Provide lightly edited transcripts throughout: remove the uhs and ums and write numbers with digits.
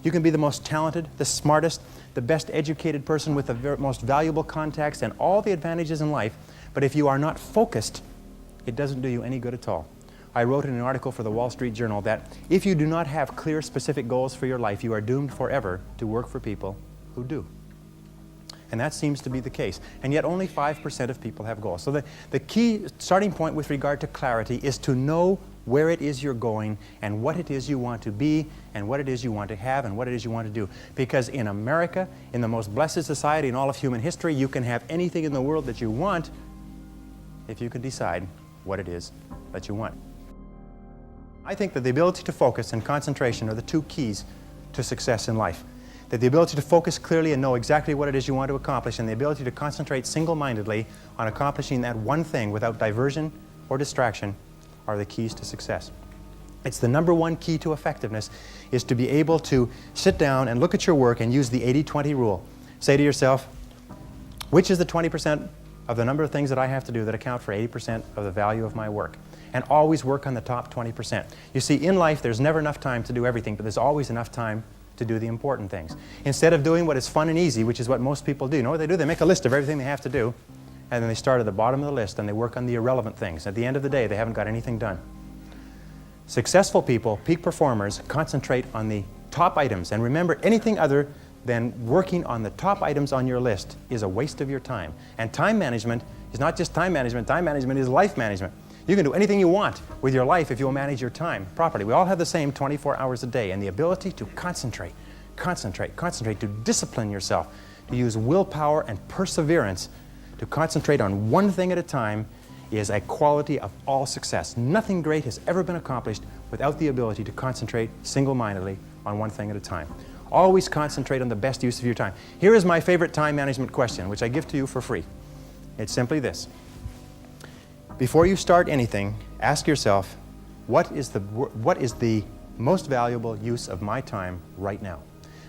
You can be the most talented, the smartest, the best educated person with the most valuable contacts and all the advantages in life, but if you are not focused, it doesn't do you any good at all. I wrote in an article for the Wall Street Journal that if you do not have clear, specific goals for your life, you are doomed forever to work for people who do. And that seems to be the case. And yet only 5% of people have goals. So the key starting point with regard to clarity is to know where it is you're going and what it is you want to be and what it is you want to have and what it is you want to do. Because in America, in the most blessed society in all of human history, you can have anything in the world that you want if you can decide what it is that you want. I think that the ability to focus and concentration are the two keys to success in life. That the ability to focus clearly and know exactly what it is you want to accomplish and the ability to concentrate single-mindedly on accomplishing that one thing without diversion or distraction are the keys to success. It's the number one key to effectiveness, is to be able to sit down and look at your work and use the 80-20 rule. Say to yourself, which is the 20% of the number of things that I have to do that account for 80% of the value of my work? And always work on the top 20%. You see, in life, there's never enough time to do everything, but there's always enough time to do the important things. Instead of doing what is fun and easy, which is what most people do, you know what they do? They make a list of everything they have to do, and then they start at the bottom of the list and they work on the irrelevant things. At the end of the day, they haven't got anything done. Successful people, peak performers, concentrate on the top items. And remember, anything other than working on the top items on your list is a waste of your time. And time management is not just time management is life management. You can do anything you want with your life if you'll manage your time properly. We all have the same 24 hours a day, and the ability to concentrate, to discipline yourself, to use willpower and perseverance to concentrate on one thing at a time is a quality of all success. Nothing great has ever been accomplished without the ability to concentrate single-mindedly on one thing at a time. Always concentrate on the best use of your time. Here is my favorite time management question, which I give to you for free. It's simply this. Before you start anything, ask yourself, what is the most valuable use of my time right now?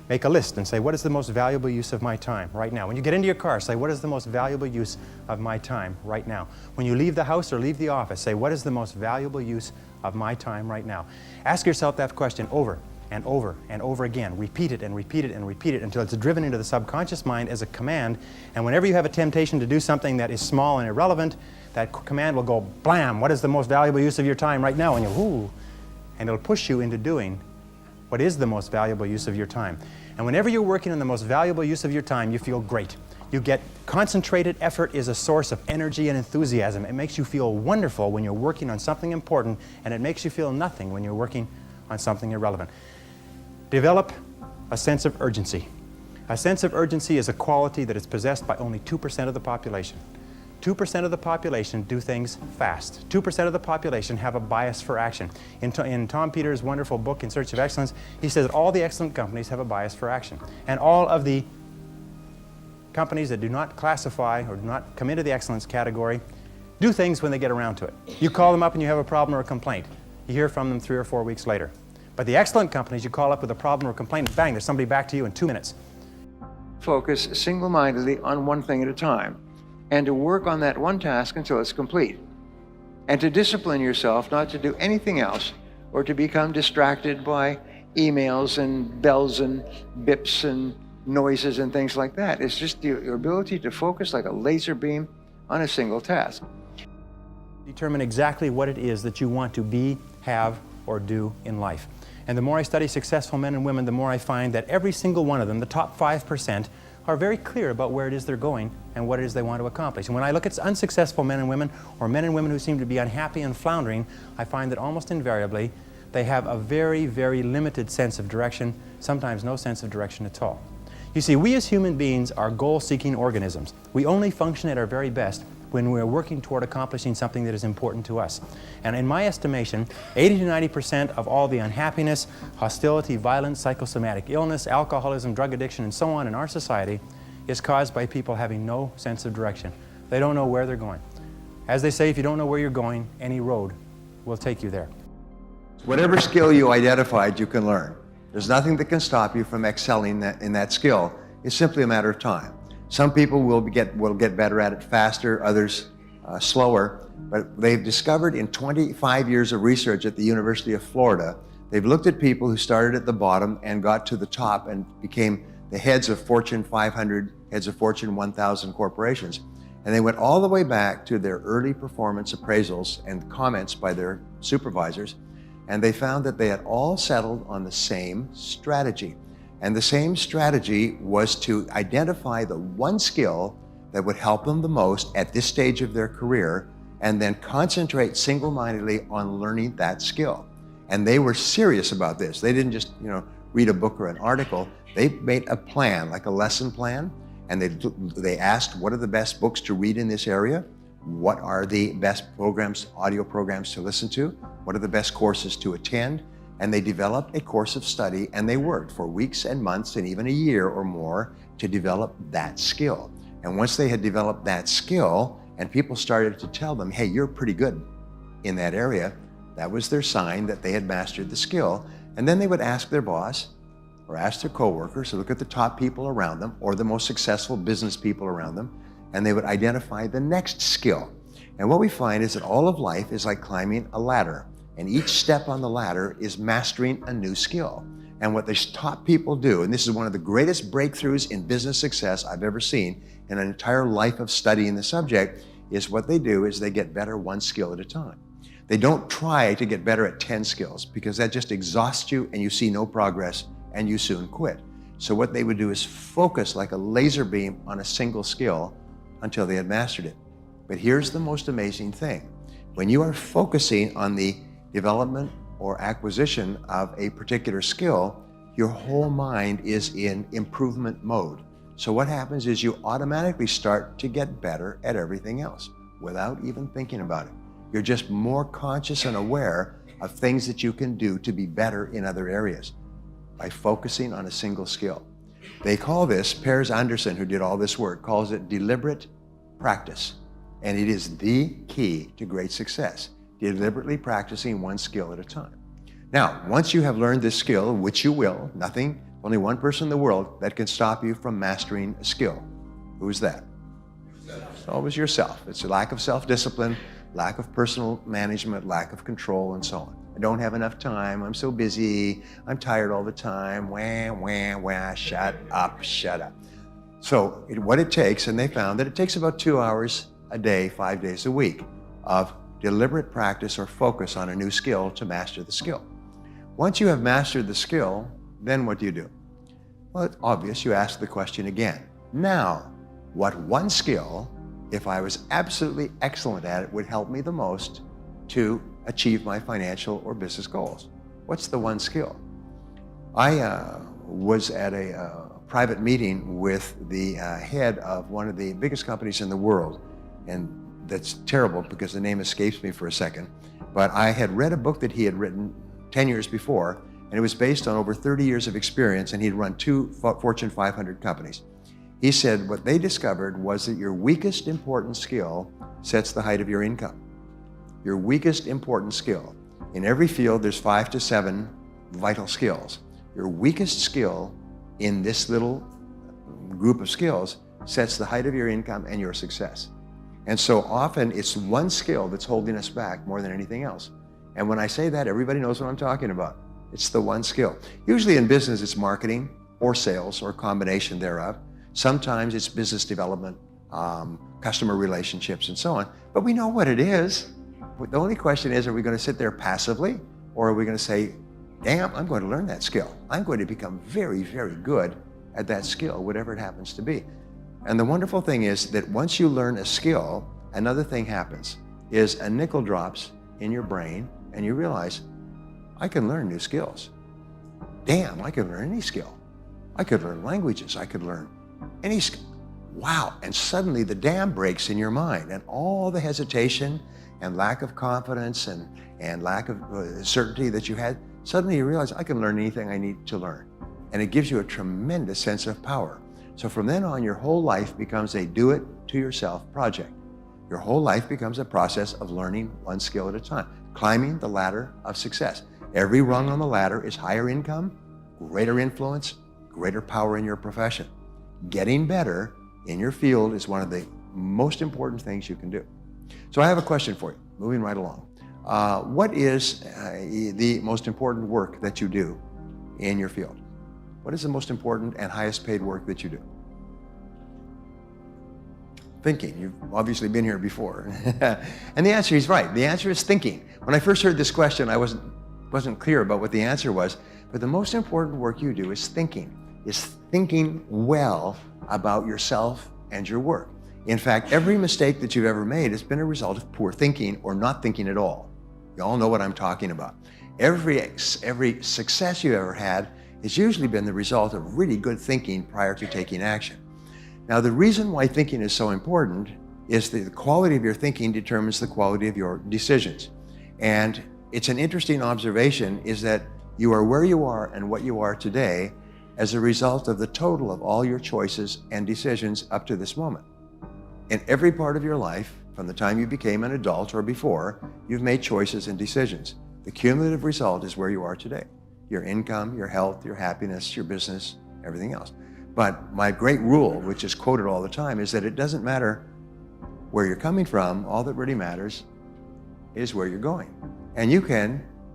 Make a list and say, what is the most valuable use of my time right now? When you get into your car, say, what is the most valuable use of my time right now? When you leave the house or leave the office, say, what is the most valuable use of my time right now? Ask yourself that question over and over and over again. Repeat it and repeat it and repeat it until it's driven into the subconscious mind as a command. And whenever you have a temptation to do something that is small and irrelevant, that command will go, blam, what is the most valuable use of your time right now? And you'll, ooh, and it'll push you into doing what is the most valuable use of your time. And whenever you're working on the most valuable use of your time, you feel great. You get concentrated effort is a source of energy and enthusiasm. It makes you feel wonderful when you're working on something important, and it makes you feel nothing when you're working on something irrelevant. Develop a sense of urgency. A sense of urgency is a quality that is possessed by only 2% of the population. 2% of the population do things fast. 2% of the population have a bias for action. In Tom Peters' wonderful book, In Search of Excellence, he says that all the excellent companies have a bias for action. And all of the companies that do not classify or do not come into the excellence category do things when they get around to it. You call them up and you have a problem or a complaint. You hear from them 3 or 4 weeks later. But the excellent companies, you call up with a problem or a complaint, and bang, there's somebody back to you in 2 minutes. Focus single-mindedly on one thing at a time, and to work on that one task until it's complete. And to discipline yourself not to do anything else or to become distracted by emails and bells and bips and noises and things like that. It's just your ability to focus like a laser beam on a single task. Determine exactly what it is that you want to be, have, or do in life. And the more I study successful men and women, the more I find that every single one of them, the top 5%, are very clear about where it is they're going and what it is they want to accomplish. And when I look at unsuccessful men and women, or men and women who seem to be unhappy and floundering, I find that almost invariably they have a very, very limited sense of direction, sometimes no sense of direction at all. You see, we as human beings are goal-seeking organisms. We only function at our very best when we're working toward accomplishing something that is important to us. And in my estimation, 80 to 90% of all the unhappiness, hostility, violence, psychosomatic illness, alcoholism, drug addiction, and so on in our society is caused by people having no sense of direction. They don't know where they're going. As they say, if you don't know where you're going, any road will take you there. Whatever skill you identified, you can learn. There's nothing that can stop you from excelling in that skill. It's simply a matter of time. Some people will get better at it faster, others slower, but they've discovered in 25 years of research at the University of Florida They've looked at people who started at the bottom and got to the top and became the heads of Fortune 500, heads of Fortune 1000 corporations. And they went all the way back to their early performance appraisals and comments by their supervisors. And they found that they had all settled on the same strategy. And the same strategy was to identify the one skill that would help them the most at this stage of their career, and then concentrate single-mindedly on learning that skill. And they were serious about this. They didn't just, read a book or an article. They made a plan, like a lesson plan, and they asked, what are the best books to read in this area? What are the best programs, audio programs to listen to? What are the best courses to attend? And they developed a course of study, and they worked for weeks and months and even a year or more to develop that skill. And once they had developed that skill, and people started to tell them, hey, you're pretty good in that area, that was their sign that they had mastered the skill. And then they would ask their boss or ask their coworkers to look at the top people around them or the most successful business people around them, and they would identify the next skill. And what we find is that all of life is like climbing a ladder, and each step on the ladder is mastering a new skill. And what the top people do, and this is one of the greatest breakthroughs in business success I've ever seen in an entire life of studying the subject, is what they do is they get better one skill at a time. They don't try to get better at 10 skills, because that just exhausts you and you see no progress and you soon quit. So what they would do is focus like a laser beam on a single skill until they had mastered it. But here's the most amazing thing. When you are focusing on the development or acquisition of a particular skill, your whole mind is in improvement mode. So what happens is you automatically start to get better at everything else without even thinking about it. You're just more conscious and aware of things that you can do to be better in other areas by focusing on a single skill. They call this, Pears Anderson, who did all this work, calls it deliberate practice. And it is the key to great success, deliberately practicing one skill at a time. Now, once you have learned this skill, which you will, only one person in the world that can stop you from mastering a skill. Who's that? It's always yourself. It's a lack of self-discipline, lack of personal management, lack of control, and so on. I don't have enough time, I'm so busy, I'm tired all the time, wah, shut up. So what it takes, and they found that it takes about 2 hours a day, 5 days a week, of deliberate practice or focus on a new skill to master the skill. Once you have mastered the skill, then what do? Well, it's obvious, you ask the question again. Now, what one skill, if I was absolutely excellent at it, would help me the most to achieve my financial or business goals? What's the one skill? I was at a private meeting with the head of one of the biggest companies in the world, and that's terrible because the name escapes me for a second, but I had read a book that he had written 10 years before, and it was based on over 30 years of experience, and he'd run 2 Fortune 500 companies. He said what they discovered was that your weakest important skill sets the height of your income. Your weakest important skill. In every field, there's 5 to 7 vital skills. Your weakest skill in this little group of skills sets the height of your income and your success. And so often it's one skill that's holding us back more than anything else. And when I say that, everybody knows what I'm talking about. It's the one skill. Usually in business, it's marketing or sales or a combination thereof. Sometimes it's business development, customer relationships, and so on. But we know what it is. The only question is, are we going to sit there passively, or are we going to say, damn, I'm going to learn that skill. I'm going to become very, very good at that skill, whatever it happens to be. And the wonderful thing is that once you learn a skill, another thing happens, is a nickel drops in your brain, and you realize, I can learn new skills. Damn, I can learn any skill. I could learn languages. I could learn any skill. Wow, and suddenly the dam breaks in your mind, and all the hesitation and lack of confidence and lack of certainty that you had, suddenly you realize, I can learn anything I need to learn. And it gives you a tremendous sense of power. So from then on, your whole life becomes a do-it-to-yourself project. Your whole life becomes a process of learning one skill at a time, climbing the ladder of success. Every rung on the ladder is higher income, greater influence, greater power in your profession. Getting better in your field is one of the most important things you can do. So I have a question for you, moving right along. What is the most important work that you do in your field? What is the most important and highest paid work that you do? Thinking. You've obviously been here before. And the answer is right. The answer is thinking. When I first heard this question, I wasn't clear about what the answer was, but the most important work you do is thinking well about yourself and your work. In fact, every mistake that you've ever made has been a result of poor thinking or not thinking at all. You all know what I'm talking about. Every success you've ever had has usually been the result of really good thinking prior to taking action. Now, the reason why thinking is so important is that the quality of your thinking determines the quality of your decisions. And it's an interesting observation is that you are where you are and what you are today as a result of the total of all your choices and decisions up to this moment. In every part of your life, from the time you became an adult or before, you've made choices and decisions. The cumulative result is where you are today. Your income, your health, your happiness, your business, everything else. But my great rule, which is quoted all the time, is that it doesn't matter where you're coming from. All that really matters is where you're going. And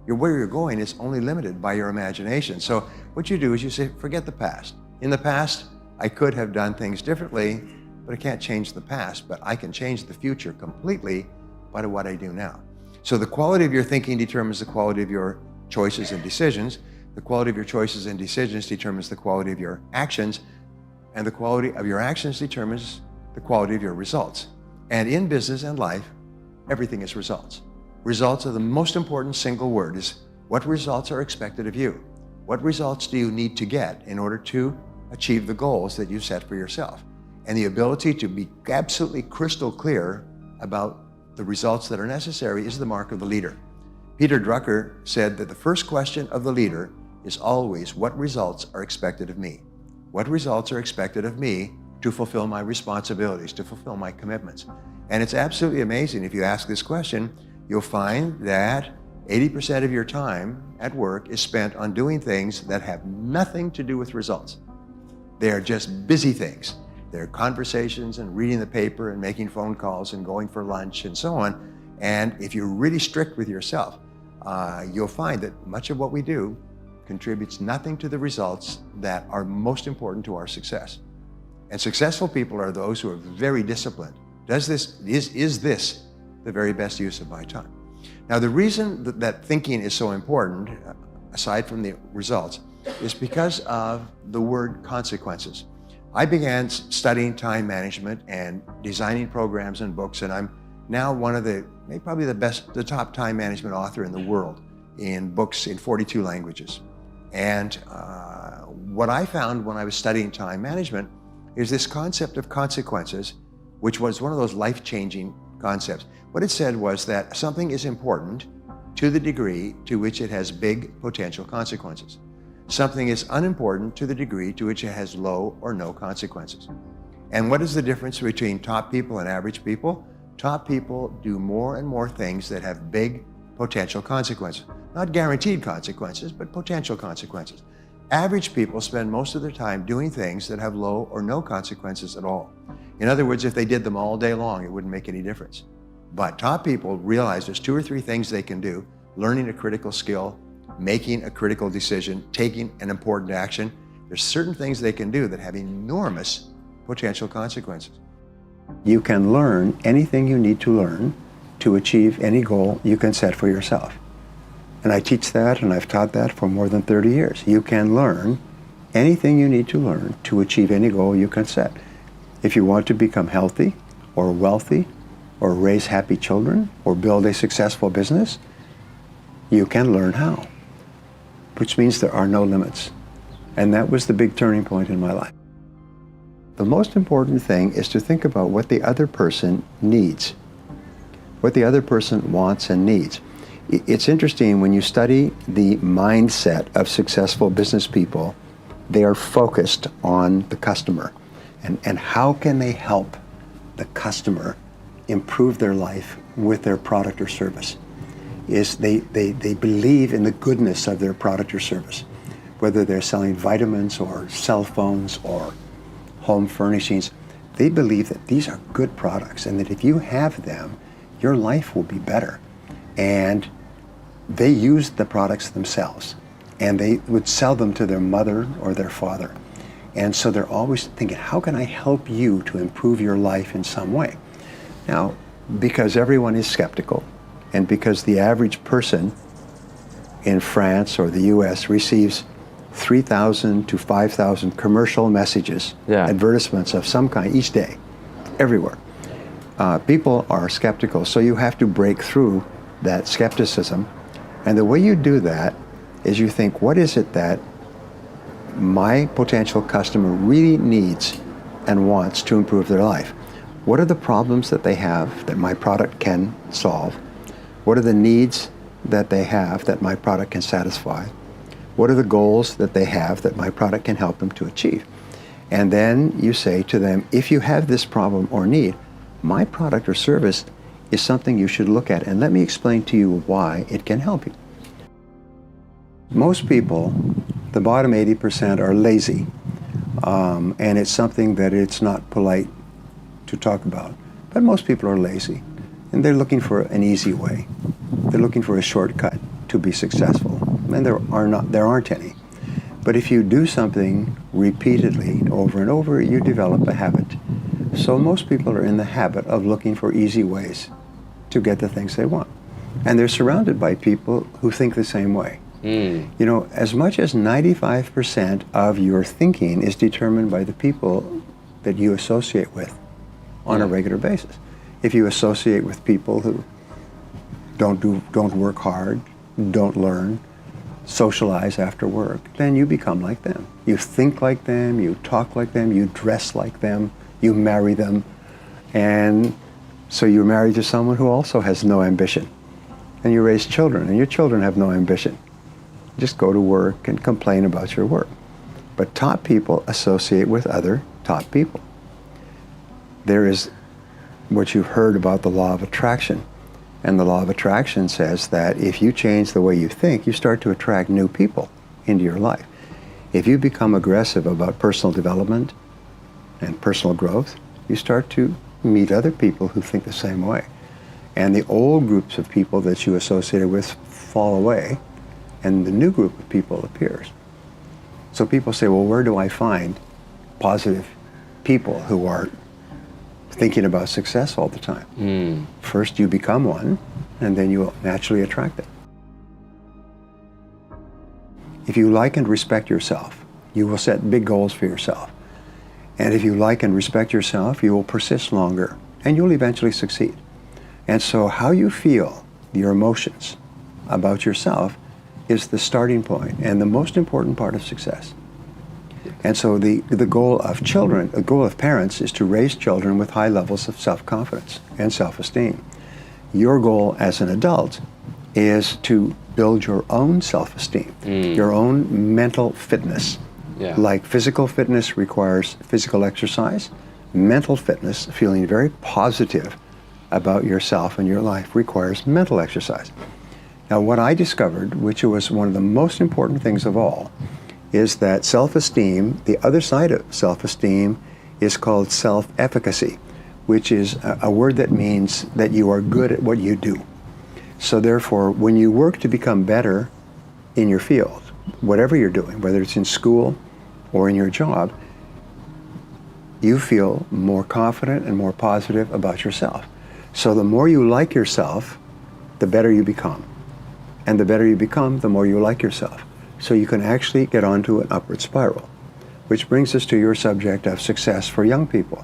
where you're going is only limited by your imagination. So what you do is you say, forget the past. In the past, I could have done things differently, but I can't change the past, but I can change the future completely by what I do now. So the quality of your thinking determines the quality of your choices and decisions. The quality of your choices and decisions determines the quality of your actions, and the quality of your actions determines the quality of your results. And in business and life, everything is results. Results are the most important single word. Is what results are expected of you? What results do you need to get in order to achieve the goals that you set for yourself? And the ability to be absolutely crystal clear about the results that are necessary is the mark of the leader. Peter Drucker said that the first question of the leader is always, what results are expected of me? What results are expected of me to fulfill my responsibilities, to fulfill my commitments? And it's absolutely amazing. If you ask this question, you'll find that 80% of your time at work is spent on doing things that have nothing to do with results. They are just busy things. They're conversations and reading the paper and making phone calls and going for lunch and so on. And if you're really strict with yourself, you'll find that much of what we do contributes nothing to the results that are most important to our success. And successful people are those who are very disciplined. Is this the very best use of my time? Now, the reason that thinking is so important, aside from the results, is because of the word consequences. I began studying time management and designing programs and books, and I'm now one of probably the top time management author in the world in books in 42 languages. And what I found when I was studying time management is this concept of consequences, which was one of those life-changing concepts. What it said was that something is important to the degree to which it has big potential consequences. Something is unimportant to the degree to which it has low or no consequences. And what is the difference between top people and average people? Top people do more and more things that have big potential consequences. Not guaranteed consequences, but potential consequences. Average people spend most of their time doing things that have low or no consequences at all. In other words, if they did them all day long, it wouldn't make any difference. But top people realize there's 2 or 3 things they can do: learning a critical skill, making a critical decision, taking an important action. There's certain things they can do that have enormous potential consequences. You can learn anything you need to learn to achieve any goal you can set for yourself. And I teach that, and I've taught that for more than 30 years. You can learn anything you need to learn to achieve any goal you can set. If you want to become healthy or wealthy or raise happy children or build a successful business, you can learn how, which means there are no limits. And that was the big turning point in my life. The most important thing is to think about what the other person needs, what the other person wants and needs. It's interesting, when you study the mindset of successful business people, they are focused on the customer and how can they help the customer improve their life with their product or service. They believe in the goodness of their product or service, whether they're selling vitamins or cell phones or home furnishings. They believe that these are good products and that if you have them, your life will be better. and they used the products themselves, and they would sell them to their mother or their father. And so they're always thinking, how can I help you to improve your life in some way? Now, because everyone is skeptical, and because the average person in France or the US receives 3,000 to 5,000 commercial messages, advertisements of some kind each day, everywhere. People are skeptical, so you have to break through that skepticism. And the way you do that is you think, what is it that my potential customer really needs and wants to improve their life? What are the problems that they have that my product can solve? What are the needs that they have that my product can satisfy? What are the goals that they have that my product can help them to achieve? And then you say to them, if you have this problem or need, my product or service is something you should look at, and let me explain to you why it can help you. Most people, the bottom 80%, are lazy, and it's something that it's not polite to talk about. But most people are lazy, and they're looking for an easy way. They're looking for a shortcut to be successful, and there aren't any. But if you do something repeatedly over and over, you develop a habit. So most people are in the habit of looking for easy ways to get the things they want. And they're surrounded by people who think the same way. You know, as much as 95% of your thinking is determined by the people that you associate with on a regular basis. If you associate with people who don't work hard, don't learn, socialize after work, then you become like them. You think like them, you talk like them, you dress like them, you marry them, and so you're married to someone who also has no ambition. And you raise children, and your children have no ambition. Just go to work and complain about your work. But top people associate with other top people. There is what you've heard about the law of attraction. And the law of attraction says that if you change the way you think, you start to attract new people into your life. If you become aggressive about personal development and personal growth, you start to meet other people who think the same way. And the old groups of people that you associated with fall away, and the new group of people appears. So people say, well, where do I find positive people who are thinking about success all the time? First you become one, and then you will naturally attract them. If you like and respect yourself, you will set big goals for yourself. And if you like and respect yourself, you will persist longer, and you'll eventually succeed. And so how you feel, your emotions about yourself, is the starting point and the most important part of success. And so the goal of children, the goal of parents, is to raise children with high levels of self-confidence and self-esteem. Your goal as an adult is to build your own self-esteem, your own mental fitness. Like physical fitness requires physical exercise, mental fitness, feeling very positive about yourself and your life, requires mental exercise. Now, what I discovered, which was one of the most important things of all, is that self-esteem, the other side of self-esteem, is called self-efficacy, which is a word that means that you are good at what you do. So therefore, when you work to become better in your field, whatever you're doing, whether it's in school or in your job, you feel more confident and more positive about yourself. So the more you like yourself, the better you become. And the better you become, the more you like yourself. So you can actually get onto an upward spiral. Which brings us to your subject of success for young people.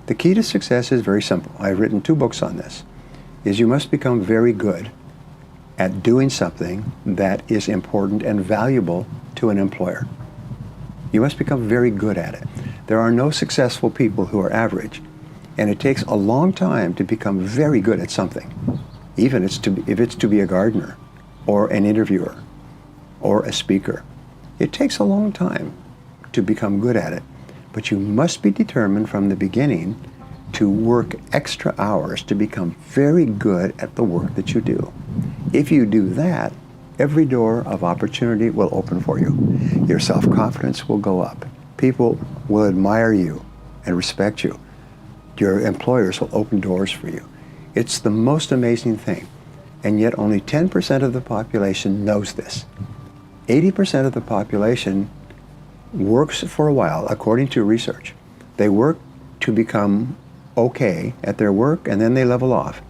The key to success is very simple. I've written 2 books on this. Is you must become very good at doing something that is important and valuable to an employer. You must become very good at it. There are no successful people who are average. And it takes a long time to become very good at something. Even if it's to be a gardener, or an interviewer, or a speaker. It takes a long time to become good at it, but you must be determined from the beginning to work extra hours to become very good at the work that you do. If you do that, every door of opportunity will open for you. Your self-confidence will go up. People will admire you and respect you. Your employers will open doors for you. It's the most amazing thing. And yet only 10% of the population knows this. 80% of the population works for a while, according to research. They work to become okay at their work, and then they level off.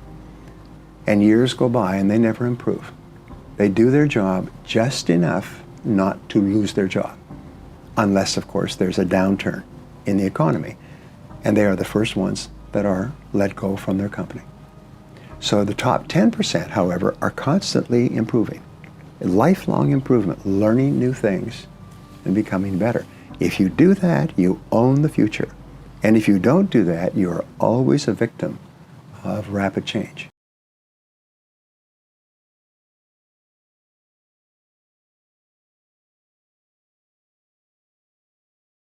And years go by and they never improve. They do their job just enough not to lose their job. Unless, of course, there's a downturn in the economy. And they are the first ones that are let go from their company. So the top 10%, however, are constantly improving. Lifelong improvement, learning new things and becoming better. If you do that, you own the future. And if you don't do that, you're always a victim of rapid change.